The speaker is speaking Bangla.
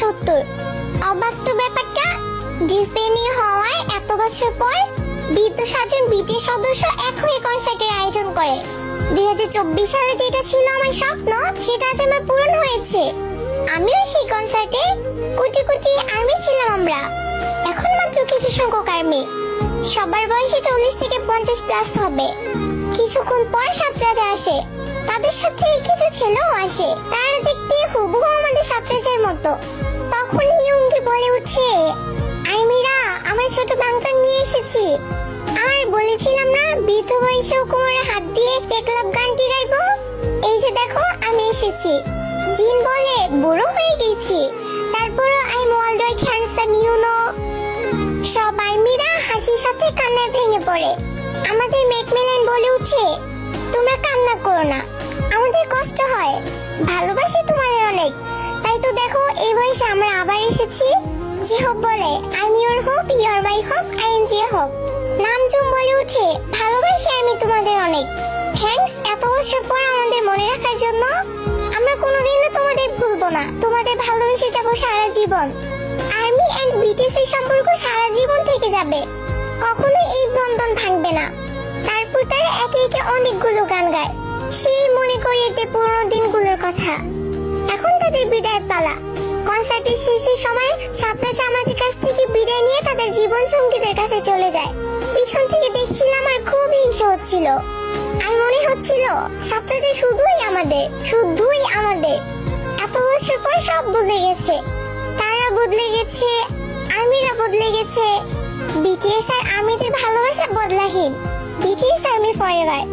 1970। অবাক তো ব্যাপারটা, ডিসব্যান্ডিং হওয়ার এত বছর পর বৃদ্ধ সাতজন বিটিএস সদস্য এক হয়ে কনসার্টের আয়োজন করে। 2024 সালে যেটা ছিল আমার স্বপ্ন সেটা আজ আমার পূরণ হয়েছে। আমিও সেই কনসার্টে কোটি কোটি আর্মি ছিলাম আমরা, এখন মাত্র কিছু সংখ্যক আর্মি। সবার বয়সে 40 থেকে 50 প্লাস হবে। কিছুক্ষণ পর সাতরাজা আসে, তাদের সাথে কিছু ছেলেও আসে, তারা দেখতে হুবহু আমাদের সাতরাজার মতো। তখন ইয়ুঙ্গি বলে উঠে, আর্মিরা আমরা ছোট বাংতান নিয়ে এসেছি। আর বলেছিলাম না বৃদ্ধ বয়সেও কোমরে হাত দিয়ে টেকলাপ গানটি গাইবো, এই যে দেখো আমি এসেছি। জিন বলে বুড়ো হয়ে গেছি, তারপরও I am alright handsome you know. সব আর্মিরা হাসির সাথে কান্নায় ভেঙে পড়ে। আমাদের ম্যাকমিলান বলে উঠে, তোমরা কান্না করো না, আমাদের কষ্ট হয়, ভালোবাসি তোমাদের অনেক, তাই তো দেখো এই বয়সে আমরা আবার এসেছি। জিহব বলে, I am your hope, you are my hope, I am জিহব। নামজুম বলে উঠে, ভালোবাসি আমি তোমাদের অনেক, থ্যাঙ্কস এত বছর পর আমাদের মনে রাখার জন্য। আমরা কোনোদিনও তোমাদের ভুলবো না, তোমাদের ভালোবেসে যাবো সারা জীবন। আর্মি এন্ড বিটিএস এর সম্পর্ক সারা জীবন থেকে যাবে, কখনোই এই বন্ধন ভাঙবে না। তারপর তারা একে একে অনেকগুলো গান গায়, সেই মনে করিয়ে দেয় পুরোনো দিনগুলোর কথা। এখন তাদের বিদায়ের পালা। কনসার্টের শেষের সময় সাতরাজা আমাদের কাছ থেকে বিদায় নিয়ে তাদের জীবন সঙ্গীদের কাছে চলে যায়। পিছন থেকে দেখছিলাম আর খুব হিংসা হচ্ছিল, আর মনে হচ্ছিল সাতরাজা শুধুই আমাদের, শুধুই আমাদের। এত বছর পর সব বদলে গেছে, তারা বদলে গেছে, আর্মিরা বদলে গেছে, বিটিএস আর আর্মিদের ভালোবাসা বদলাহীন। BTS army forever.